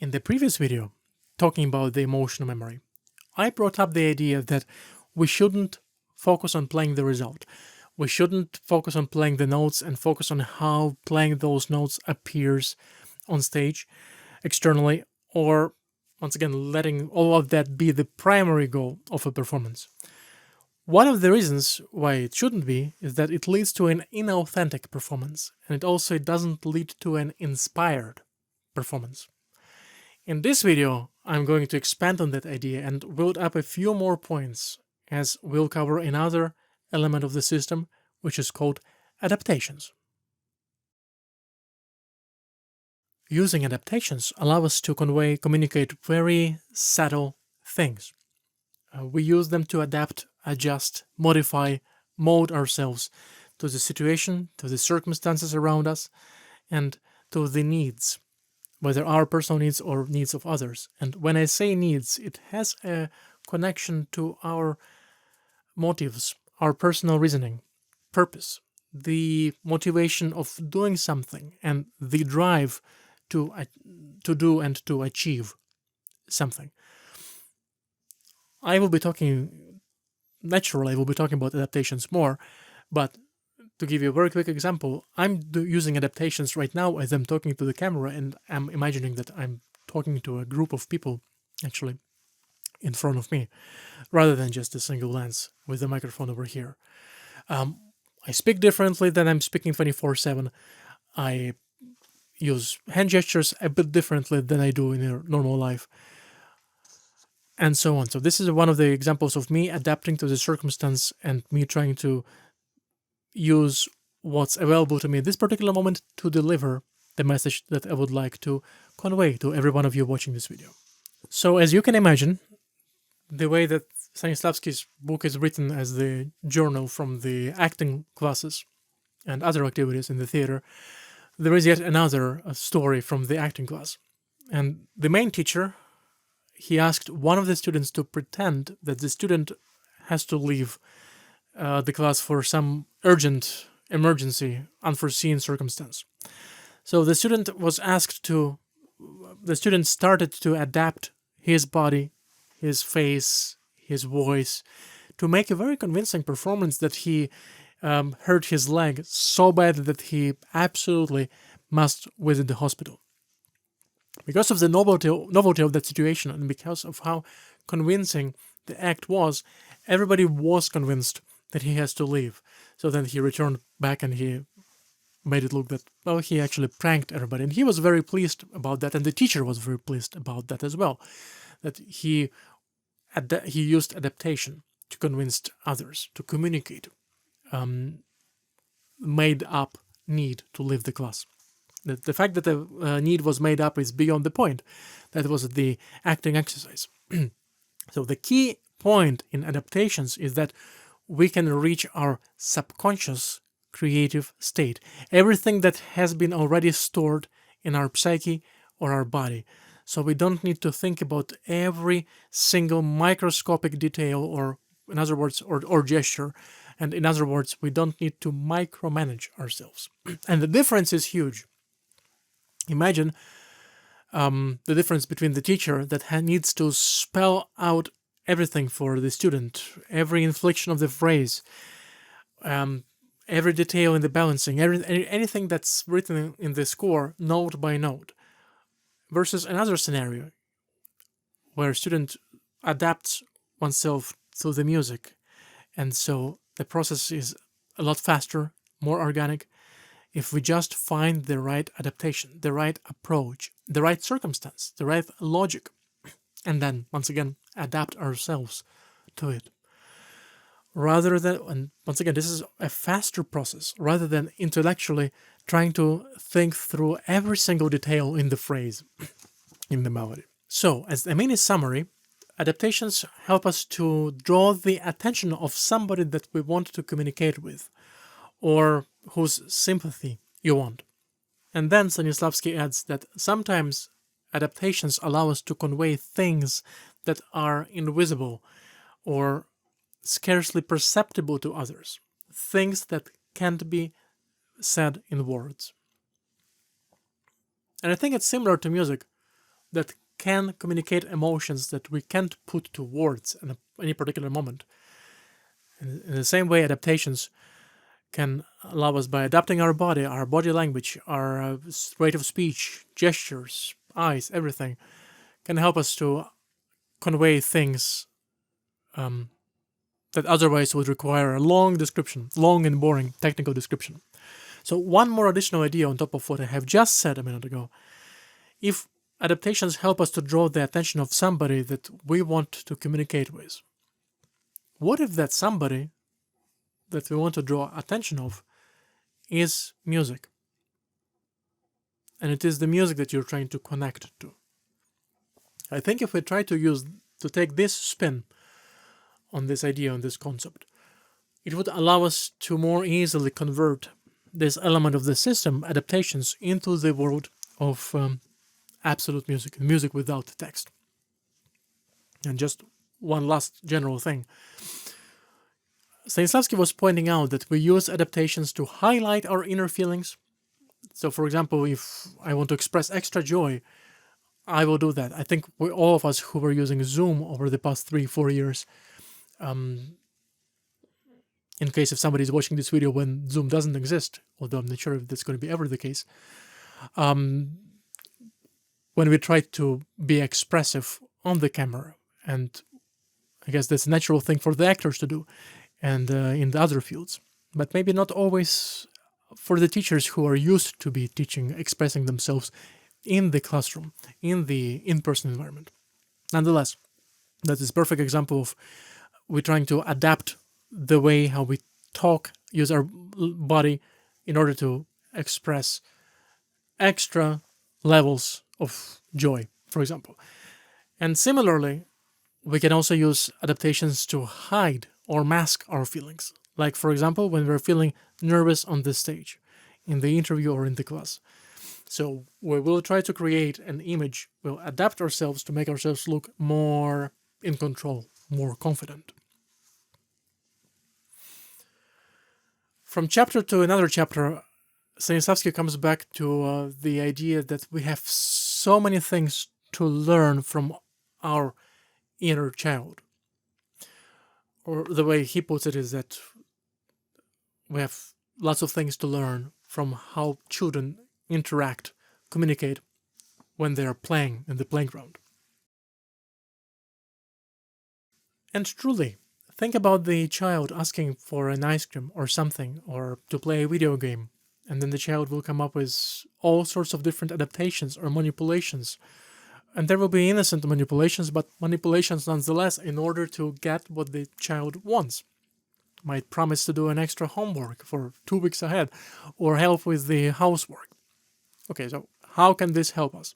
In the previous video, talking about the emotional memory, I brought up the idea that we shouldn't focus on playing the result. We shouldn't focus on playing the notes and focus on how playing those notes appears on stage, externally, or once again, letting all of that be the primary goal of a performance. One of the reasons why it shouldn't be is that it leads to an inauthentic performance, and it also doesn't lead to an inspired performance. In this video, I'm going to expand on that idea and build up a few more points, as we'll cover another element of the system, which is called adaptations. Using adaptations allow us to communicate very subtle things. We use them to adapt, adjust, modify, mold ourselves to the situation, to the circumstances around us, and to the needs, whether our personal needs or needs of others. And when I say needs, it has a connection to our motives, our personal reasoning, purpose, the motivation of doing something, and the drive to do and to achieve something. I will be talking about adaptations more, but to give you a very quick example, I'm using adaptations right now as I'm talking to the camera, and I'm imagining that I'm talking to a group of people actually in front of me, rather than just a single lens with the microphone over here. I speak differently than I'm speaking 24/7. I use hand gestures a bit differently than I do in a normal life, and so on. So this is one of the examples of me adapting to the circumstance and me trying to use what's available to me at this particular moment to deliver the message that I would like to convey to every one of you watching this video. So as you can imagine, the way that Stanislavski's book is written as the journal from the acting classes and other activities in the theater, there is yet another story from the acting class. And the main teacher, he asked one of the students to pretend that the student has to leave the class for some urgent emergency, unforeseen circumstance. So the student started to adapt his body, his face, his voice, to make a very convincing performance that he hurt his leg so bad that he absolutely must visit the hospital. Because of the novelty of that situation and because of how convincing the act was, everybody was convinced that he has to leave. So then he returned back and he made it look that, well, he actually pranked everybody. And he was very pleased about that, and the teacher was very pleased about that as well, that he used adaptation to convince others, to communicate made up need to leave the class. The fact that the need was made up is beyond the point. That was the acting exercise. So the key point in adaptations is that we can reach our subconscious creative state. Everything that has been already stored in our psyche or our body. So we don't need to think about every single microscopic detail, or in other words, or gesture. And in other words, we don't need to micromanage ourselves. And the difference is huge. Imagine the difference between the teacher that needs to spell out everything for the student, every inflection of the phrase, every detail in the balancing, anything that's written in the score, note by note, versus another scenario where a student adapts oneself to the music. And so the process is a lot faster, more organic, if we just find the right adaptation, the right approach, the right circumstance, the right logic, and then, once again, adapt ourselves to it. Rather than, and once again, this is a faster process, rather than intellectually trying to think through every single detail in the phrase, in the melody. So, as a mini summary, adaptations help us to draw the attention of somebody that we want to communicate with, or whose sympathy you want. And then Stanislavski adds that sometimes adaptations allow us to convey things that are invisible or scarcely perceptible to others, things that can't be said in words. And I think it's similar to music. that can communicate emotions that we can't put to words in any particular moment. In the same way, adaptations can allow us, by adapting our body language, our rate of speech, gestures, eyes, everything, can help us to convey things that otherwise would require a long description, long and boring technical description. So one more additional idea on top of what I have just said a minute ago. If adaptations help us to draw the attention of somebody that we want to communicate with, what if that somebody that we want to draw attention of is music? And it is the music that you're trying to connect to. I think if we try to take this spin on this idea, on this concept, it would allow us to more easily convert this element of the system, adaptations, into the world of absolute music, music without text. And just one last general thing. Stanislavski was pointing out that we use adaptations to highlight our inner feelings. So, for example, if I want to express extra joy, I will do that. I think all of us who were using Zoom over the past 3-4 years, in case if somebody is watching this video when Zoom doesn't exist, although I'm not sure if that's going to be ever the case, when we try to be expressive on the camera, and I guess that's a natural thing for the actors to do, and in the other fields, but maybe not always for the teachers who are used to be teaching, expressing themselves in the classroom, in the in-person environment. Nonetheless, that is a perfect example of we're trying to adapt the way how we talk, use our body in order to express extra levels of joy, for example. And similarly, we can also use adaptations to hide or mask our feelings. Like, for example, when we're feeling nervous on the stage, in the interview or in the class. So we will try to create an image, we'll adapt ourselves to make ourselves look more in control, more confident. From chapter to another chapter, Stanislavski comes back to the idea that we have so many things to learn from our inner child. Or the way he puts it is that we have lots of things to learn from how children interact, communicate when they are playing in the playground. And truly, think about the child asking for an ice cream or something, or to play a video game, and then the child will come up with all sorts of different adaptations or manipulations. And there will be innocent manipulations, but manipulations nonetheless in order to get what the child wants. Might promise to do an extra homework for 2 weeks ahead, or help with the housework. Okay, so how can this help us?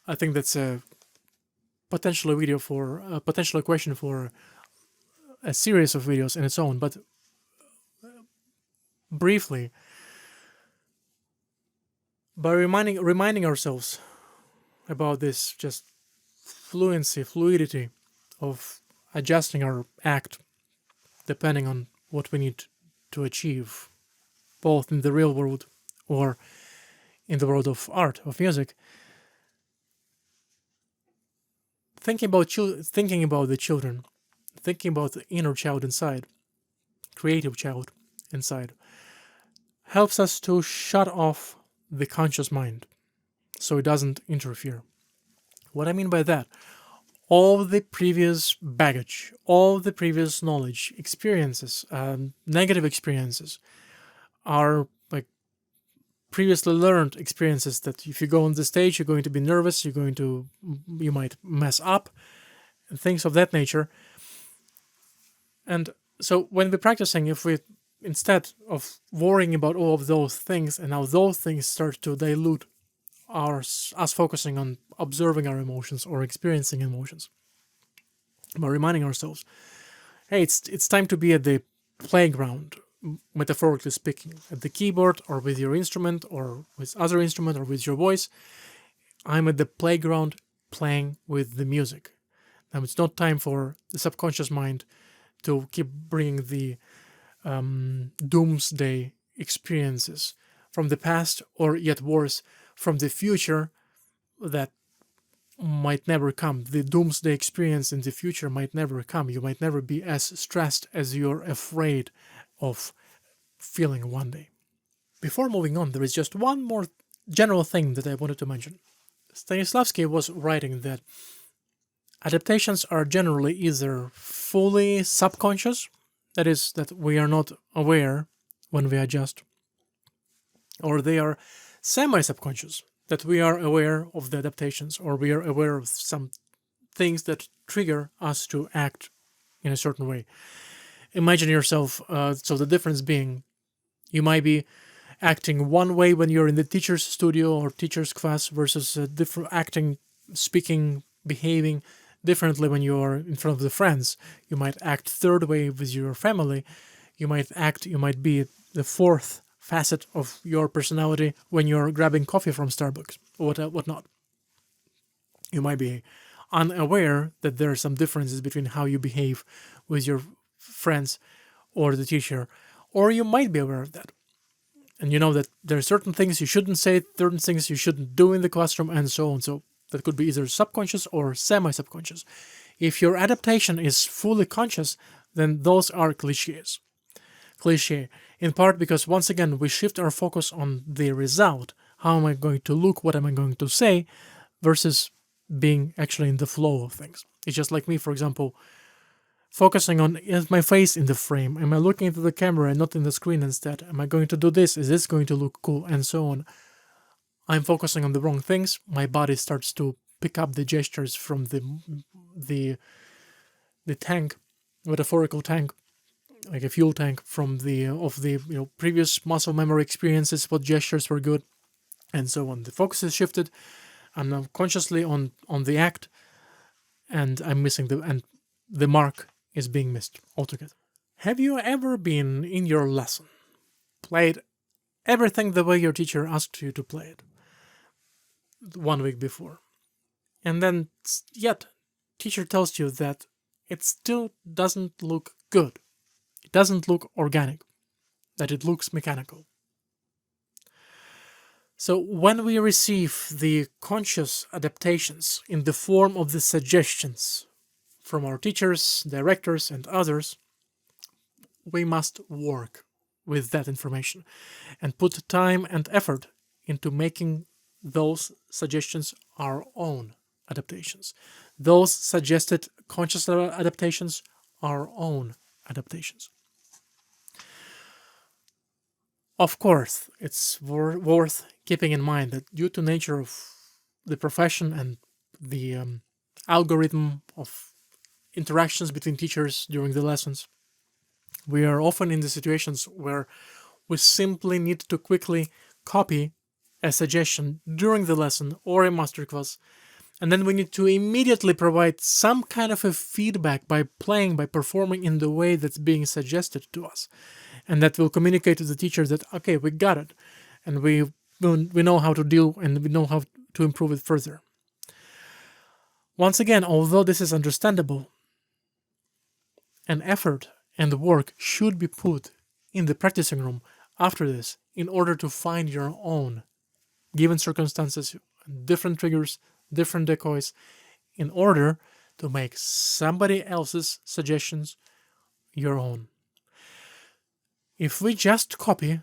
I think that's a potential question for a series of videos in its own, but briefly, by reminding ourselves about this just fluidity of adjusting our act depending on what we need to achieve, both in the real world or in the world of art, of music. Thinking about the children, thinking about the inner child inside, creative child inside, helps us to shut off the conscious mind so it doesn't interfere. What I mean by that, all the previous baggage, all the previous knowledge, experiences, negative experiences, are like previously learned experiences that if you go on the stage, you're going to be nervous, you might mess up, and things of that nature. And so when we're practicing, if we, instead of worrying about all of those things, and how those things start to dilute us focusing on observing our emotions or experiencing emotions, by reminding ourselves, hey, it's time to be at the playground, metaphorically speaking, at the keyboard or with your instrument or with other instrument or with your voice. I'm at the playground playing with the music. Now it's not time for the subconscious mind to keep bringing the doomsday experiences from the past, or yet worse, from the future, that might never come. The doomsday experience in the future might never come. You might never be as stressed as you're afraid of feeling one day. Before moving on, there is just one more general thing that I wanted to mention. Stanislavski was writing that adaptations are generally either fully subconscious, that is, that we are not aware when we adjust, or they are semi-subconscious, that we are aware of the adaptations, or we are aware of some things that trigger us to act in a certain way. Imagine yourself, so the difference being, you might be acting one way when you're in the teacher's studio or teacher's class versus different acting, speaking, behaving differently when you are in front of the friends. You might act third way with your family. You might be the fourth facet of your personality when you're grabbing coffee from Starbucks or whatnot. You might be unaware that there are some differences between how you behave with your friends or the teacher, or you might be aware of that. And you know that there are certain things you shouldn't say, certain things you shouldn't do in the classroom, and so on. So that could be either subconscious or semi-subconscious. If your adaptation is fully conscious, then those are cliches. Cliche, in part because, once again, we shift our focus on the result. How am I going to look? What am I going to say? Versus being actually in the flow of things. It's just like me, for example, focusing on, is my face in the frame? Am I looking into the camera and not in the screen instead? Am I going to do this? Is this going to look cool? And so on. I'm focusing on the wrong things. My body starts to pick up the gestures from the tank, metaphorical tank, like a fuel tank from the previous muscle memory experiences, what gestures were good, and so on. The focus is shifted. I'm now consciously on the act, and I'm missing the mark is being missed altogether. Have you ever been in your lesson, played everything the way your teacher asked you to play it 1 week before, and then yet teacher tells you that it still doesn't look good? It doesn't look organic, that it looks mechanical. So when we receive the conscious adaptations in the form of the suggestions from our teachers, directors, and others, we must work with that information and put time and effort into making those suggestions our own adaptations. Those suggested conscious adaptations, our own adaptations. Of course, it's worth keeping in mind that due to nature of the profession and the algorithm of interactions between teachers during the lessons, we are often in the situations where we simply need to quickly copy a suggestion during the lesson or a masterclass, and then we need to immediately provide some kind of a feedback by performing in the way that's being suggested to us. And that will communicate to the teacher that, okay, we got it, and we know how to deal, and we know how to improve it further. Once again, although this is understandable, an effort and work should be put in the practicing room after this in order to find your own, given circumstances, different triggers, different decoys, in order to make somebody else's suggestions your own. If we just copy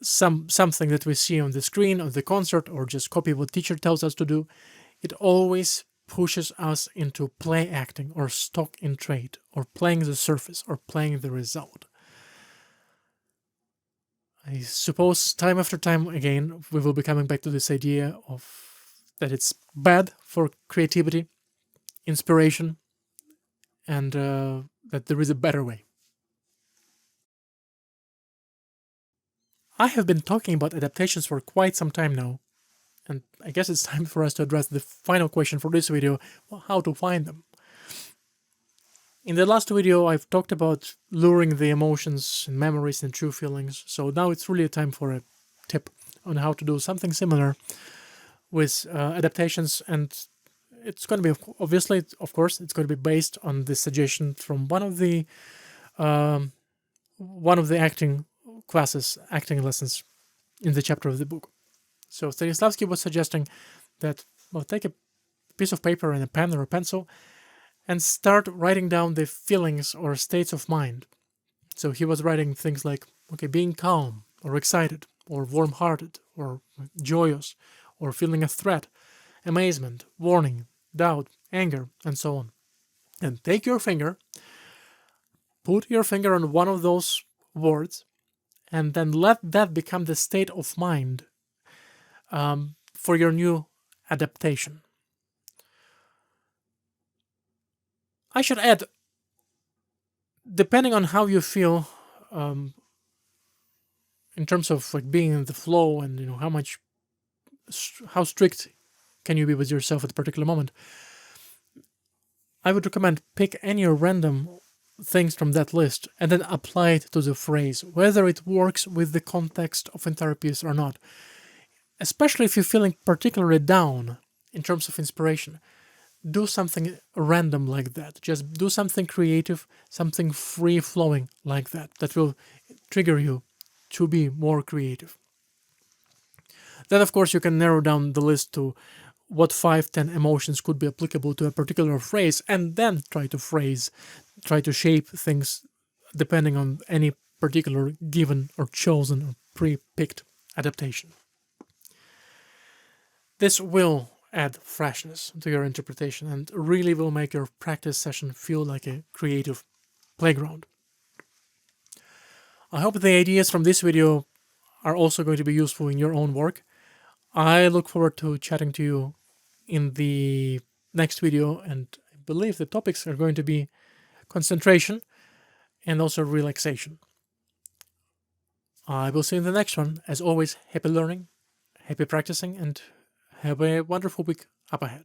something that we see on the screen of the concert, or just copy what teacher tells us to do, it always pushes us into play acting or stock in trade or playing the surface or playing the result. I suppose time after time again we will be coming back to this idea of that it's bad for creativity, inspiration, and that there is a better way. I have been talking about adaptations for quite some time now, and I guess it's time for us to address the final question for this video, how to find them. In the last video, I've talked about luring the emotions and memories and true feelings, so now it's really time for a tip on how to do something similar with adaptations, and it's going to be, obviously, of course, it's going to be based on the suggestion from one of the acting classes, acting lessons in the chapter of the book. So Stanislavski was suggesting that, well, take a piece of paper and a pen or a pencil and start writing down the feelings or states of mind. So he was writing things like, okay, being calm or excited or warm-hearted or joyous or feeling a threat, amazement, warning, doubt, anger, and so on. And take your finger, put your finger on one of those words, and then let that become the state of mind for your new adaptation. I should add, depending on how you feel in terms of like being in the flow and how strict can you be with yourself at a particular moment, I would recommend pick any random things from that list and then apply it to the phrase, whether it works with the context of entire piece or not. Especially if you're feeling particularly down in terms of inspiration, do something random like that. Just do something creative, something free-flowing like that. That will trigger you to be more creative. Then, of course, you can narrow down the list to what 5-10 emotions could be applicable to a particular phrase, and then try to shape things depending on any particular given or chosen or pre-picked adaptation. This will add freshness to your interpretation and really will make your practice session feel like a creative playground. I hope the ideas from this video are also going to be useful in your own work. I look forward to chatting to you in the next video, and I believe the topics are going to be concentration and also relaxation. I will see you in the next one. As always, happy learning, happy practicing, and have a wonderful week up ahead.